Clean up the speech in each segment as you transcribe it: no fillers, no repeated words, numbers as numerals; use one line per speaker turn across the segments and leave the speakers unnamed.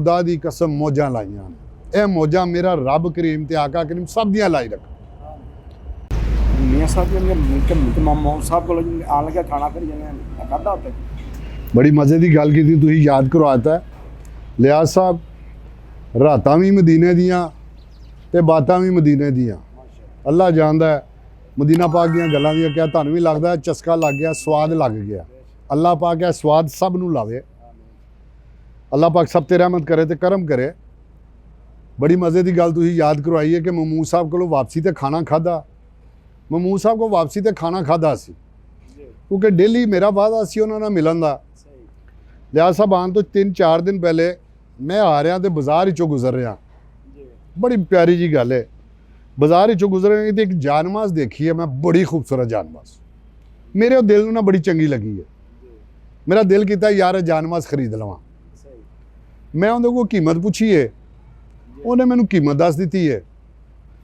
खुदा दी कसम मौजां लाइयां ने। यह मौजां मेरा रब करीम ते आका करीम सब दियां लाई रख।
मियाँ साहब मामू साहब को आन लगे खाना फिर जिन्हें खादा होता
बड़ी मज़े की गल की तुसीं याद करवाता है। लियाज साहब रातां भी मदीने दियां ते बातां भी मदीने दियां। अल्लाह जानदा है मदीना पाक दियां गल्लां दियां क्या तुहानूं भी लगदा है चस्का लग गया, स्वाद लग गया। अल्लाह पाक है स्वाद सब नूं लावे। अल्लाह पाक सब ते रहमत करे ते करम करे। बड़ी मज़े की गल तुसीं याद करवाई है कि महमूद साहब कोलों वापसी ते खाना खादा। महमूद साहब को वापसी ते खाना खादा सी क्योंकि डेली मेरा वादा सी उन्हां नाल मिलन दा। लियाज साहब आने तो 3-4 दिन पहले मैं आ रहा तो बाज़ार चों गुजर रहा। बड़ी प्यारी जी गल है, बाज़ार चों गुजर रही तो एक जानमाज़ देखी है मैं, बड़ी खूबसूरत जानमाज़। मेरे दिल नूं ना बड़ी चंगी लगी है। मेरा दिल किया यार जानमाज़ खरीद लवां। मैं उन्हें को कीमत पूछी है, उन्हें मैनू कीमत दस दी है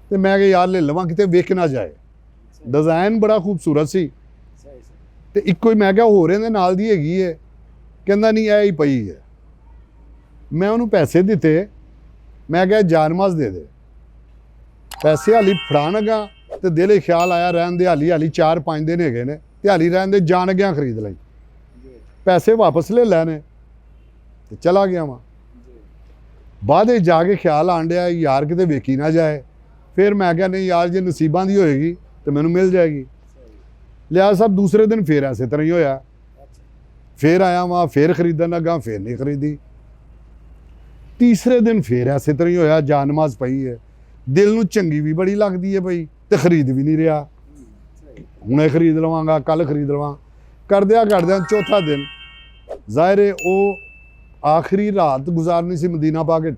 तो मैं कहा यार ले लवां किते वेख ना जाए। डिज़ाइन बड़ा खूबसूरत सी ते इक्को ही मैं क्या हो रहे नाल दी हैगी है, कहंदा नहीं ऐ ही पई है। मैं उन्होंने पैसे दिते, मैं क्या जानमाज़ दे दे। पैसे हाली फड़ान लगा तो दिल ख्याल आया रहन दे, हाली 4-5 दिन है ने ते हाली रहन दे, जान गया खरीद लई। पैसे वापस ले लैने तो चला गया वहाँ। बाद जाके ख्याल आन दिया यार किते वेखी ना जाए। फिर मैं क्या नहीं यार जे नसीबां दी होएगी तो मैनू मिल जाएगी। लिहाज साहब दूसरे दिन फिर ऐसे तरह ही होया, फिर आया वहाँ फिर खरीदन लगा, फिर नहीं खरीदी। तीसरे दिन फिर ऐसे तरह ही होया, जानमाज़ पई है, दिल नूं चंगी भी बड़ी लगती है पई तो खरीद भी नहीं रहा। हुणे खरीद लवांगा, कल खरीद लवां, करदिया चौथा दिन ज़ाहिर है वो आखिरी रात गुजारनी सी मदीना पाक विच।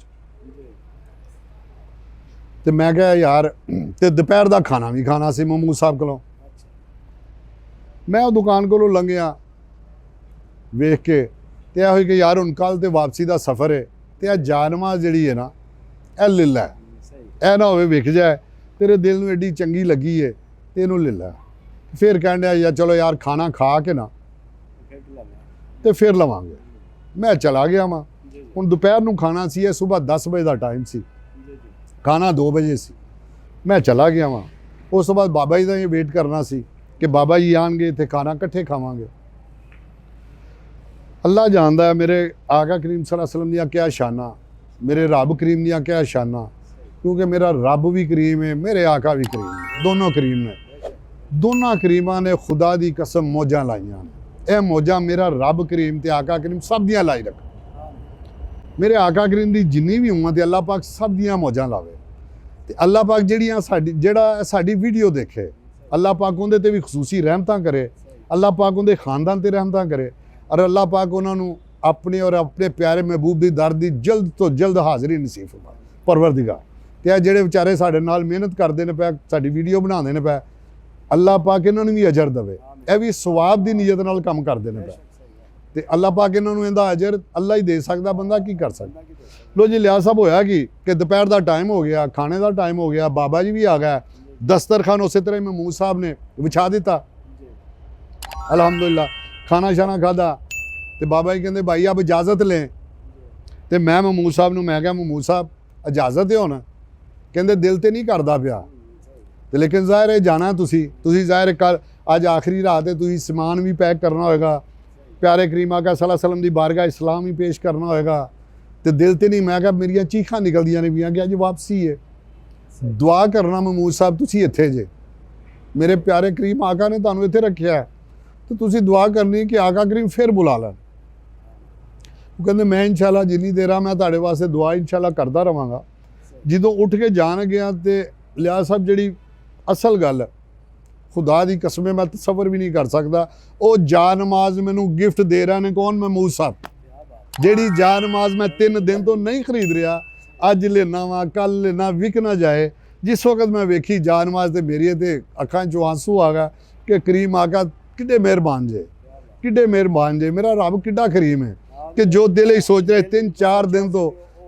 ते मैं कहा यार ते दोपहर का खाना भी खाना सी महमूद साहब कोलों। मैं उस दुकान कोलों लंघिया वेख के ते यह कि यार हुण कल तो वापसी का सफ़र है तो यह जानमाज़ जिहड़ी है ना यह ले लै, ऐ ना होवे विक जाए, तेरे दिल नूं एडी चंगी लगी है तो इहनूं ले लै। फिर कहण दिया या चलो यार खाना खा के ना तो फिर लवांगे। मैं चला गया वहाँ। हुण दोपहर नूं खाना सी, सुबह 10 बजे का टाइम सी, खाना 2 बजे सी। मैं चला गया वहाँ। उस बाद बाबा जी का ये वेट करना सी कि बाबा जी आएंगे तो खाना इकट्ठे खावांगे। अल्लाह जानदा है मेरे आका करीम सल्लल्लाहु अलैहि वसल्लम दियां क्या शाना, मेरे रब करीम दियां क्या शाना, क्योंकि मेरा रब भी करीम है, मेरे आका भी करीम है, दोनों करीम ने। दोनों करीमां ने खुदा दी कसम मौजां लाइयां ने। यह मौजां मेरा रब करीम ते आका करीम सब दियां लाई रख। मेरे आका करीम दी जिन्नी भी उम्मत है अल्लाह पाक सब दियां मौजां लावे। ते अल्लाह पाक जिहड़ियां जेड़ा साडी वीडियो देखे अल्लाह पाक उहदे ते भी खसूसी रहमतां करे, अल्लाह पाक उहदे खानदान ते रहमतां करे और अल्लाह पाक उन्होंने अपने और अपने प्यारे महबूब की दर की जल्द तो जल्द हाज़री नसीब फरमाए परवरदिगार। ते जेड़े बेचारे साडे नाल मेहनत करते हैं पे, साडी वीडियो बनाते हैं पे, अल्लाह पाक इन्होंने भी अजर देवे। यह भी सवाब की नीयत नाल काम करते हैं पे ते अल्लाह पाक इन्होंने इहदा अजर अल्लाह ही दे सकदा, बंदा की कर सकदा। लो जी लियाज साहब होया कि दोपहर का टाइम हो गया, खाने का टाइम हो गया, बाबा जी भी आ गए, दस्तरखान उस तरह महमूद साहब ने विछा दिता। अलहमदुलिल्लाह खाना शाना खादा तो बाबा जी कहते भाई अब इजाज़त लें। तो मैं महमूद साहब नूं मैं कहा महमूद साहब इजाज़त है हुण, कहते दिल तो नहीं करता पिया तो लेकिन ज़ाहिर है जाना तुसी ज़ाहिर कल अज आखिरी रात है, तुसी समान भी पैक करना होएगा, प्यारे करीम आका सल्लल्लाहु अलैहि वसल्लम की बारगाह इस्लाम भी पेश करना होएगा तो दिल तो नहीं। मैं कहा मेरिया चीखां निकलदियां ने पियां कि अज वापसी है। दुआ करना महमूद साहब तुसी इत्थे जे, मेरे प्यारे करीम आका ने तुहानूं इत्थे रखिया तो तुसी दुआ करनी कि आका करीम फिर बुला लैन। वो कहते मैं इंशाअल्लाह जिन्नी देर मैं तुहाडे वास्ते दुआ इंशाअल्लाह करता रहांगा। जदों उठ के जान गया तो लियाज साहब जिहड़ी असल गल खुदा दी कसम मैं तसव्वुर भी नहीं कर सकता, वो जानमाज़ मैनू गिफ्ट दे रहे हैं। कौन? महमूद साहब। जिहड़ी जानमाज़ मैं 3 दिन तो नहीं खरीद रहा, अज लेना वा कल लेना, विक ना जाए। जिस वक्त मैं वेखी जानमाज़ तो मेरी ते अखां चों आंसू आ गया कि करीम आका किड्डे मेहरबान जे, किड्डे मेहरबान जे, मेरा रब किड्डा करीम है कि जो दिल ही सोच रहे 3-4 दिन तो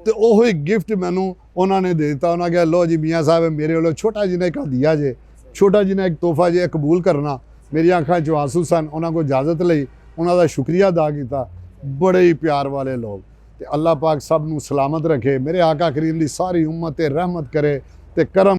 वही गिफ्ट मैनू उन्होंने दे दिता। उन्होंने कहा लो जी मियाँ साहब मेरे वालों छोटा जिन्हें एक दिया जे, छोटा जिन्हें एक तोहफा जे कबूल करना। मेरी अखां चों आंसू सन, उन्होंने को इजाज़त लई, उन्होंने शुक्रिया अदा किया। बड़े ही प्यार वाले लोग ਤੇ ਅੱਲਾਹ ਪਾਕ ਸਭ ਨੂੰ ਸਲਾਮਤ ਰੱਖੇ। ਮੇਰੇ ਆਕਾ ਕਰੀਮ ਦੀ ਸਾਰੀ ਉਮਤ ਤੇ ਰਹਿਮਤ ਕਰੇ ਤੇ ਕਰਮ